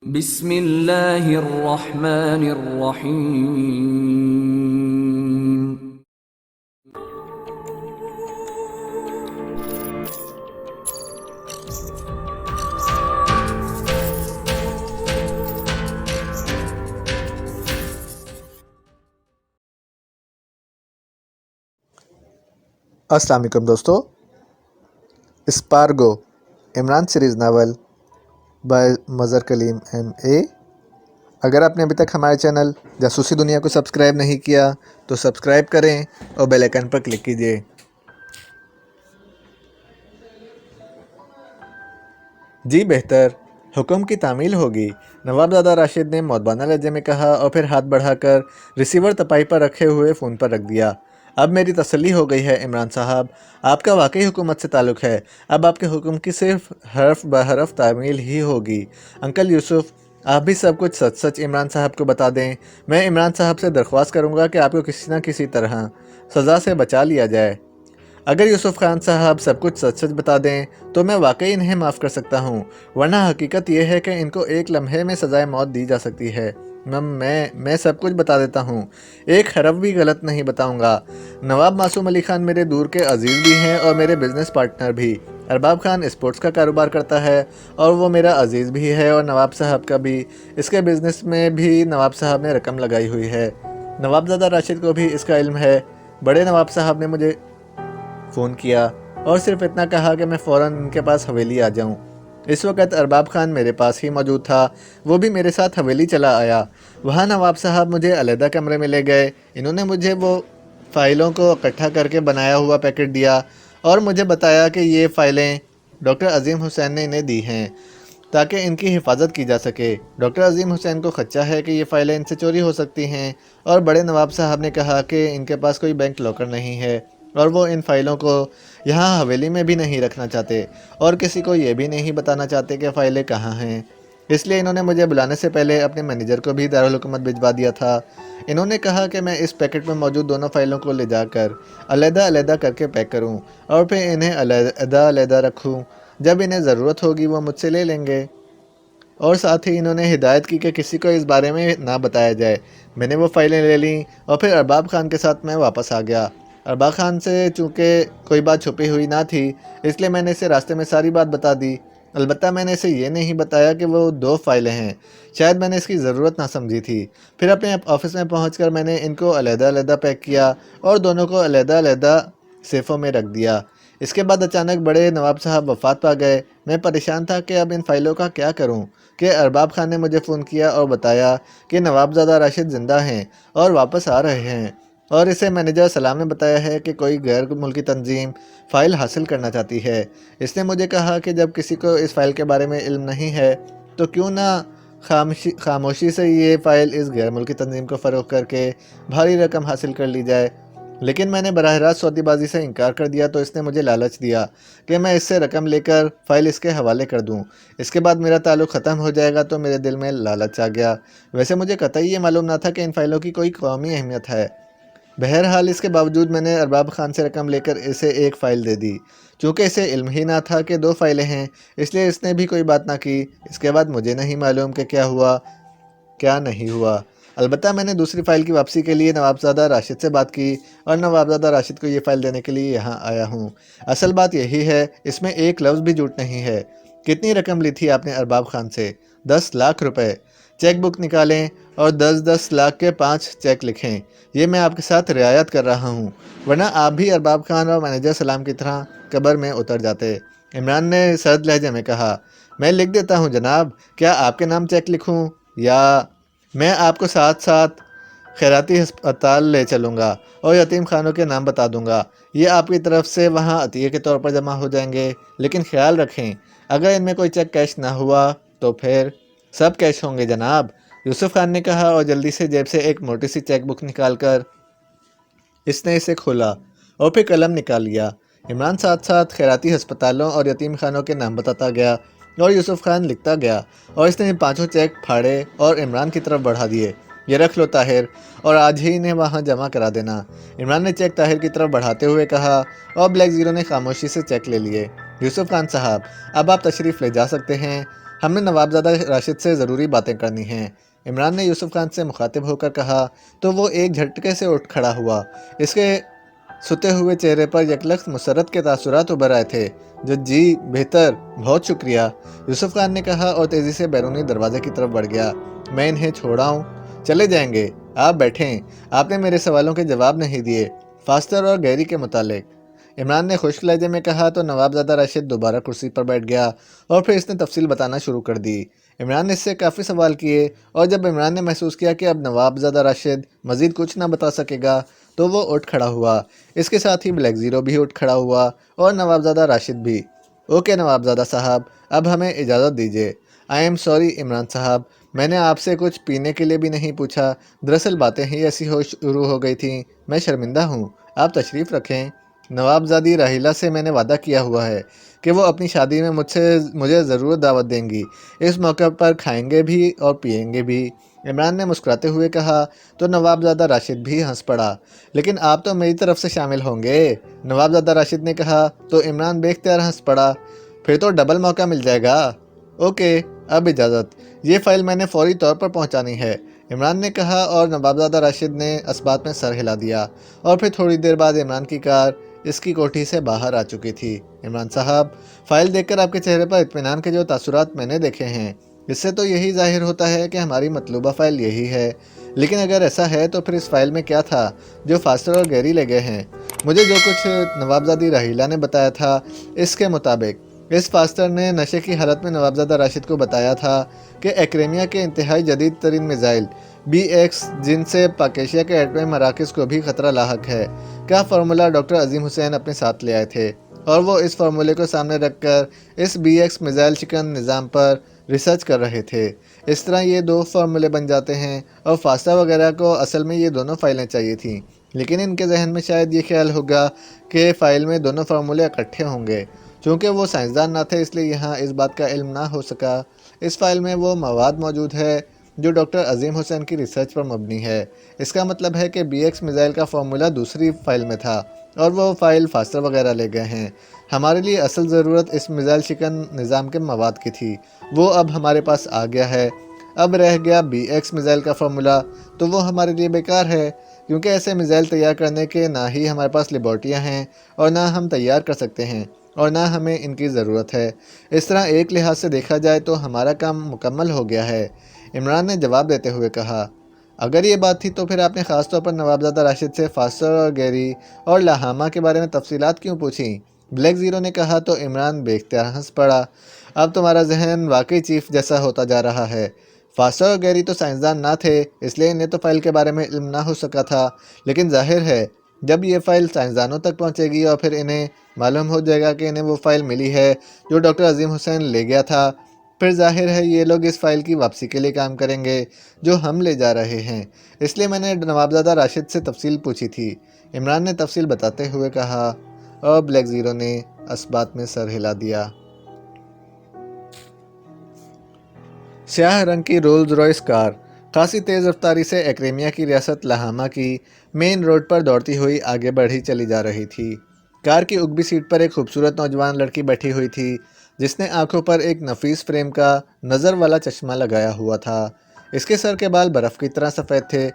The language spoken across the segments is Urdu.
بسم اللہ الرحمن الرحیم۔ السلام علیکم دوستو، Spargo Imran series novel by Mazhar Kaleem MA۔ اگر آپ نے ابھی تک ہمارے چینل جاسوسی دنیا کو سبسکرائب نہیں کیا تو سبسکرائب کریں اور بیل آئیکن پر کلک کیجیے۔ جی بہتر، حکم کی تعمیل ہوگی، نواب زادہ راشد نے مودبانہ لہجے میں کہا اور پھر ہاتھ بڑھا کر ریسیور تپائی پر رکھے ہوئے فون پر رکھ دیا۔ اب میری تسلی ہو گئی ہے عمران صاحب، آپ کا واقعی حکومت سے تعلق ہے، اب آپ کے حکم کی صرف حرف بحرف تعمیل ہی ہوگی۔ انکل یوسف، آپ بھی سب کچھ سچ سچ عمران صاحب کو بتا دیں۔ میں عمران صاحب سے درخواست کروں گا کہ آپ کو کسی نہ کسی طرح سزا سے بچا لیا جائے۔ اگر یوسف خان صاحب سب کچھ سچ سچ بتا دیں تو میں واقعی انہیں معاف کر سکتا ہوں، ورنہ حقیقت یہ ہے کہ ان کو ایک لمحے میں سزائے موت دی جا سکتی ہے۔ میں سب کچھ بتا دیتا ہوں، ایک حرف بھی غلط نہیں بتاؤں گا۔ نواب معصوم علی خان میرے دور کے عزیز بھی ہیں اور میرے بزنس پارٹنر بھی۔ ارباب خان اسپورٹس کا کاروبار کرتا ہے اور وہ میرا عزیز بھی ہے، اور نواب صاحب کا بھی، اس کے بزنس میں بھی نواب صاحب نے رقم لگائی ہوئی ہے۔ نواب زادہ راشد کو بھی اس کا علم ہے۔ بڑے نواب صاحب نے مجھے فون کیا اور صرف اتنا کہا کہ میں فوراً ان کے پاس حویلی آ جاؤں۔ اس وقت ارباب خان میرے پاس ہی موجود تھا، وہ بھی میرے ساتھ حویلی چلا آیا۔ وہاں نواب صاحب مجھے علیحدہ کمرے میں لے گئے۔ انہوں نے مجھے وہ فائلوں کو اکٹھا کر کے بنایا ہوا پیکٹ دیا اور مجھے بتایا کہ یہ فائلیں ڈاکٹر عظیم حسین نے انہیں دی ہیں تاکہ ان کی حفاظت کی جا سکے۔ ڈاکٹر عظیم حسین کو خدشہ ہے کہ یہ فائلیں ان سے چوری ہو سکتی ہیں، اور بڑے نواب صاحب نے کہا کہ ان کے پاس کوئی بینک لاکر نہیں ہے اور وہ ان فائلوں کو یہاں حویلی میں بھی نہیں رکھنا چاہتے اور کسی کو یہ بھی نہیں بتانا چاہتے کہ فائلیں کہاں ہیں۔ اس لیے انہوں نے مجھے بلانے سے پہلے اپنے مینیجر کو بھی دارالحکومت بھجوا دیا تھا۔ انہوں نے کہا کہ میں اس پیکٹ میں موجود دونوں فائلوں کو لے جا کر علیحدہ علیحدہ کر کے پیک کروں اور پھر انہیں علیحدہ علیحدہ رکھوں، جب انہیں ضرورت ہوگی وہ مجھ سے لے لیں گے۔ اور ساتھ ہی انہوں نے ہدایت کی کہ کسی کو اس بارے میں نہ بتایا جائے۔ میں نے وہ فائلیں لے لیں اور پھر ارباب خان کے ساتھ میں واپس آ گیا۔ ارباب خان سے چونکہ کوئی بات چھپی ہوئی نہ تھی، اس لیے میں نے اسے راستے میں ساری بات بتا دی۔ البتہ میں نے اسے یہ نہیں بتایا کہ وہ 2 فائلیں ہیں، شاید میں نے اس کی ضرورت نہ سمجھی تھی۔ پھر اپنے آفس میں پہنچ کر میں نے ان کو علیحدہ علیحدہ پیک کیا اور دونوں کو علیحدہ علیحدہ سیفوں میں رکھ دیا۔ اس کے بعد اچانک بڑے نواب صاحب وفات پا گئے۔ میں پریشان تھا کہ اب ان فائلوں کا کیا کروں کہ ارباب خان نے مجھے فون کیا اور بتایا کہ نواب زادہ راشد زندہ ہیں اور واپس آ رہے ہیں، اور اسے مینیجر سلام نے بتایا ہے کہ کوئی غیر ملکی تنظیم فائل حاصل کرنا چاہتی ہے۔ اس نے مجھے کہا کہ جب کسی کو اس فائل کے بارے میں علم نہیں ہے تو کیوں نہ خاموشی سے یہ فائل اس غیر ملکی تنظیم کو فروخت کر کے بھاری رقم حاصل کر لی جائے۔ لیکن میں نے براہ راست سودی بازی سے انکار کر دیا تو اس نے مجھے لالچ دیا کہ میں اس سے رقم لے کر فائل اس کے حوالے کر دوں، اس کے بعد میرا تعلق ختم ہو جائے گا۔ تو میرے دل میں لالچ آ گیا۔ ویسے مجھے قطعی یہ معلوم نہ تھا کہ ان فائلوں کی کوئی قومی اہمیت ہے۔ بہرحال اس کے باوجود میں نے ارباب خان سے رقم لے کر اسے ایک فائل دے دی۔ چونکہ اسے علم ہی نہ تھا کہ 2 فائلیں ہیں، اس لیے اس نے بھی کوئی بات نہ کی۔ اس کے بعد مجھے نہیں معلوم کہ کیا ہوا کیا نہیں ہوا۔ البتہ میں نے دوسری فائل کی واپسی کے لیے نواب زادہ راشد سے بات کی اور نواب زادہ راشد کو یہ فائل دینے کے لیے یہاں آیا ہوں۔ اصل بات یہی ہے، اس میں ایک لفظ بھی جھوٹ نہیں ہے۔ کتنی رقم لی تھی آپ نے ارباب خان سے؟ 10 لاکھ روپے۔ چیک بک نکالیں اور 10 لاکھ کے 5 چیک لکھیں۔ یہ میں آپ کے ساتھ رعایت کر رہا ہوں، ورنہ آپ بھی ارباب خان اور مینیجر سلام کی طرح قبر میں اتر جاتے۔ عمران نے سرد لہجے میں کہا۔ میں لکھ دیتا ہوں جناب، کیا آپ کے نام چیک لکھوں یا میں آپ کو ساتھ ساتھ خیراتی ہسپتال لے چلوں گا اور یتیم خانوں کے نام بتا دوں گا؟ یہ آپ کی طرف سے وہاں عطیے کے طور پر جمع ہو جائیں گے، لیکن خیال رکھیں اگر ان میں کوئی چیک کیش نہ ہوا تو پھر سب کیش ہوں گے جناب، یوسف خان نے کہا، اور جلدی سے جیب سے ایک موٹی سی چیک بک نکال کر اس نے اسے کھولا اور پھر قلم نکال لیا۔ عمران ساتھ ساتھ خیراتی ہسپتالوں اور یتیم خانوں کے نام بتاتا گیا اور یوسف خان لکھتا گیا، اور اس نے 5 چیک پھاڑے اور عمران کی طرف بڑھا دیے۔ یہ رکھ لو طاہر، اور آج ہی انہیں وہاں جمع کرا دینا۔ عمران نے چیک طاہر کی طرف بڑھاتے ہوئے کہا، اور بلیک زیرو نے خاموشی سے چیک لے لیے۔ یوسف خان صاحب، اب آپ تشریف لے جا سکتے ہیں۔ ہم نے نوابزادہ راشد سے ضروری باتیں کرنی ہیں۔ عمران نے یوسف خان سے مخاطب ہو کر کہا تو وہ ایک جھٹکے سے اٹھ کھڑا ہوا۔ اس کے ستے ہوئے چہرے پر یکلخت مسرت کے تاثرات ابھر آئے تھے۔ جی بہتر، بہت شکریہ، یوسف خان نے کہا اور تیزی سے بیرونی دروازے کی طرف بڑھ گیا۔ میں انہیں چھوڑاؤں؟ چلے جائیں گے، آپ بیٹھیں، آپ نے میرے سوالوں کے جواب نہیں دیے، فاسٹر اور گیری کے متعلق۔ عمران نے خشک لہجے میں کہا تو نوابزادہ راشد دوبارہ کرسی پر بیٹھ گیا اور پھر اس نے تفصیل بتانا شروع کر دی۔ عمران نے اس سے کافی سوال کیے اور جب عمران نے محسوس کیا کہ اب نوابزادہ راشد مزید کچھ نہ بتا سکے گا تو وہ اٹھ کھڑا ہوا۔ اس کے ساتھ ہی بلیک زیرو بھی اٹھ کھڑا ہوا اور نوابزادہ راشد بھی۔ اوکے نوابزادہ صاحب، اب ہمیں اجازت دیجیے۔ آئی ایم سوری عمران صاحب، میں نے آپ سے کچھ پینے کے لیے بھی نہیں پوچھا، دراصل باتیں ہی ایسی شروع ہو گئی تھیں، میں شرمندہ ہوں، آپ تشریف رکھیں۔ نوابزادی راحیلہ سے میں نے وعدہ کیا ہوا ہے کہ وہ اپنی شادی میں مجھے ضرور دعوت دیں گی، اس موقع پر کھائیں گے بھی اور پیئیں گے بھی۔ عمران نے مسکراتے ہوئے کہا تو نوابزادہ راشد بھی ہنس پڑا۔ لیکن آپ تو میری طرف سے شامل ہوں گے، نوابزادہ راشد نے کہا تو عمران بے اختیار ہنس پڑا۔ پھر تو ڈبل موقع مل جائے گا۔ اوکے، اب اجازت، یہ فائل میں نے فوری طور پر پہنچانی ہے، عمران نے کہا اور نوابزادہ راشد نے اسبات میں سر ہلا دیا اور پھر تھوڑی دیر بعد عمران کی کار اس کی کوٹھی سے باہر آ چکی تھی۔ عمران صاحب، فائل دیکھ کر آپ کے چہرے پر اطمینان کے جو تاثرات میں نے دیکھے ہیں، اس سے تو یہی ظاہر ہوتا ہے کہ ہماری مطلوبہ فائل یہی ہے، لیکن اگر ایسا ہے تو پھر اس فائل میں کیا تھا جو فاسٹر اور گیری لے گئے ہیں؟ مجھے جو کچھ نوابزادی راحیلہ نے بتایا تھا اس کے مطابق اس فاسٹر نے نشے کی حالت میں نوابزادہ راشد کو بتایا تھا کہ ایکریمیا کے انتہائی جدید ترین میزائل BX، جن سے پاک ایشیا کے ایٹمی مراکز کو بھی خطرہ لاحق ہے، کا فارمولہ ڈاکٹر عظیم حسین اپنے ساتھ لے آئے تھے اور وہ اس فارمولے کو سامنے رکھ کر اس BX میزائل شکن نظام پر ریسرچ کر رہے تھے۔ اس طرح یہ دو فارمولے بن جاتے ہیں اور فاسٹر وغیرہ کو اصل میں یہ دونوں فائلیں چاہیے تھیں، لیکن ان کے ذہن میں شاید یہ خیال ہوگا کہ فائل میں دونوں فارمولے اکٹھے ہوں گے۔ چونکہ وہ سائنسدان نہ تھے اس لیے یہاں اس بات کا علم نہ ہو سکا۔ اس فائل میں وہ مواد موجود ہے جو ڈاکٹر عظیم حسین کی ریسرچ پر مبنی ہے۔ اس کا مطلب ہے کہ BX میزائل کا فارمولہ دوسری فائل میں تھا اور وہ فائل فاسٹر وغیرہ لے گئے ہیں۔ ہمارے لیے اصل ضرورت اس میزائل شکن نظام کے مواد کی تھی، وہ اب ہمارے پاس آ گیا ہے۔ اب رہ گیا BX میزائل کا فارمولہ تو وہ ہمارے لیے بیکار ہے، کیونکہ ایسے میزائل تیار کرنے کے نہ ہی ہمارے پاس لیبارٹریاں ہیں اور نہ ہم تیار کر سکتے ہیں اور نہ ہمیں ان کی ضرورت ہے۔ اس طرح ایک لحاظ سے دیکھا جائے تو ہمارا کام مکمل ہو گیا ہے، عمران نے جواب دیتے ہوئے کہا۔ اگر یہ بات تھی تو پھر آپ نے خاص طور پر نوابزادہ راشد سے فاسٹر اور گیری اور لاہامہ کے بارے میں تفصیلات کیوں پوچھیں؟ بلیک زیرو نے کہا تو عمران بے اختیار ہنس پڑا۔ اب تمہارا ذہن واقعی چیف جیسا ہوتا جا رہا ہے۔ فاسٹر اور گیری تو سائنسدان نہ تھے، اس لیے انہیں تو فائل کے بارے میں علم نہ ہو سکا تھا، لیکن ظاہر ہے جب یہ فائل سائنسدانوں تک پہنچے گی اور پھر انہیں معلوم ہو جائے گا کہ انہیں وہ فائل ملی ہے جو ڈاکٹر عظیم حسین لے گیا تھا، پھر ظاہر ہے یہ لوگ اس فائل کی واپسی کے لیے کام کریں گے جو ہم لے جا رہے ہیں۔ اس لیے میں نے نوابزادہ راشد سے تفصیل پوچھی تھی، عمران نے تفصیل بتاتے ہوئے کہا اور بلیک زیرو نے اسبات میں سر ہلا دیا۔ سیاہ رنگ کی رولز رائس کار خاصی تیز رفتاری سے ایکریمیا کی ریاست لاہامہ کی مین روڈ پر دوڑتی ہوئی آگے بڑھی چلی جا رہی تھی۔ کار کی اگبی سیٹ پر ایک خوبصورت نوجوان لڑکی بیٹھی ہوئی تھی جس نے آنکھوں پر ایک نفیس فریم کا نظر والا چشمہ لگایا ہوا تھا۔ اس کے سر کے بال برف کی طرح سفید تھے،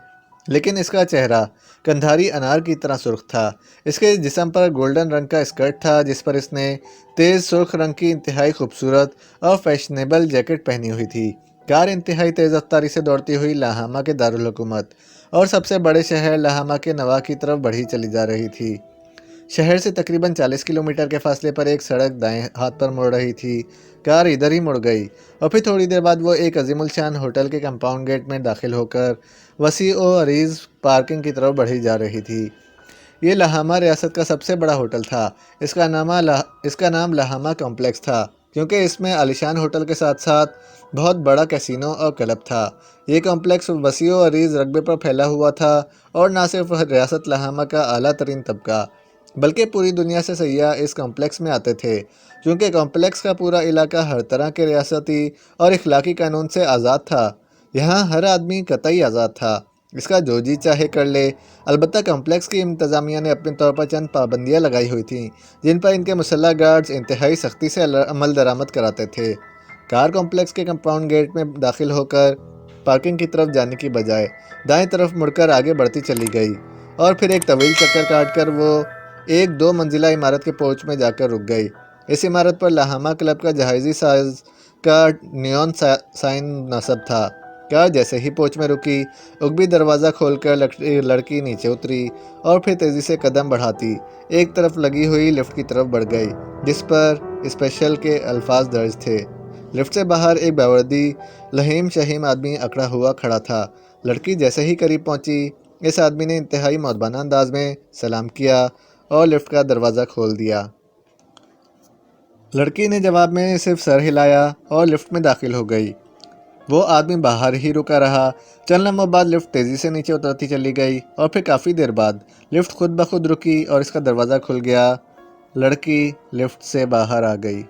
لیکن اس کا چہرہ کندھاری انار کی طرح سرخ تھا۔ اس کے جسم پر گولڈن رنگ کا اسکرٹ تھا جس پر اس نے تیز سرخ رنگ کی انتہائی خوبصورت اور فیشنیبل جیکٹ پہنی ہوئی تھی۔ کار انتہائی تیز رفتاری سے دوڑتی ہوئی لاہامہ کے دارالحکومت اور سب سے بڑے شہر لاہامہ کے نواح کی طرف بڑھی چلی جا رہی تھی۔ شہر سے تقریباً 40 کلومیٹر کے فاصلے پر ایک سڑک دائیں ہاتھ پر مڑ رہی تھی۔ کار ادھر ہی مڑ گئی اور پھر تھوڑی دیر بعد وہ ایک عظیم الشان ہوٹل کے کمپاؤنڈ گیٹ میں داخل ہو کر وسیع و عریض پارکنگ کی طرف بڑھی جا رہی تھی۔ یہ لاہامہ ریاست کا سب سے بڑا ہوٹل تھا۔ اس کا نام لاہامہ کمپلیکس تھا کیونکہ اس میں عالیشان ہوٹل کے ساتھ ساتھ بہت بڑا کیسینو اور کلب تھا۔ یہ کمپلیکس وسیع و عریض رقبے پر پھیلا ہوا تھا اور نہ صرف ریاست لاہامہ کا اعلیٰ ترین طبقہ بلکہ پوری دنیا سے سیاح اس کمپلیکس میں آتے تھے، چونکہ کمپلیکس کا پورا علاقہ ہر طرح کے ریاستی اور اخلاقی قانون سے آزاد تھا۔ یہاں ہر آدمی قطعی آزاد تھا، اس کا جو جی چاہے کر لے۔ البتہ کمپلیکس کی انتظامیہ نے اپنے طور پر چند پابندیاں لگائی ہوئی تھیں جن پر ان کے مسلح گارڈز انتہائی سختی سے عمل درآمد کراتے تھے۔ کار کمپلیکس کے کمپاؤنڈ گیٹ میں داخل ہو کر پارکنگ کی طرف جانے کی بجائے دائیں طرف مڑ کر آگے بڑھتی چلی گئی اور پھر ایک طویل چکر کاٹ کر وہ ایک 2 منزلہ عمارت کے پورچ میں جا کر رک گئی۔ اس عمارت پر لاہامہ کلب کا جہازی ساز کا نیون سائن نصب تھا۔ کار جیسے ہی پورچ میں رکی، اگبی دروازہ کھول کر لڑکی نیچے اتری اور پھر تیزی سے قدم بڑھاتی ایک طرف لگی ہوئی لفٹ کی طرف بڑھ گئی جس پر اسپیشل کے الفاظ درج تھے۔ لفٹ سے باہر ایک باوردی لہیم شہیم آدمی اکڑا ہوا کھڑا تھا۔ لڑکی جیسے ہی قریب پہنچی، اس آدمی نے انتہائی مؤدبانہ انداز میں سلام کیا اور لفٹ کا دروازہ کھول دیا۔ لڑکی نے جواب میں صرف سر ہلایا اور لفٹ میں داخل ہو گئی۔ وہ آدمی باہر ہی رکا رہا۔ چند لمحوں بعد لفٹ تیزی سے نیچے اترتی چلی گئی اور پھر کافی دیر بعد لفٹ خود بخود رکی اور اس کا دروازہ کھل گیا۔ لڑکی لفٹ سے باہر آ گئی۔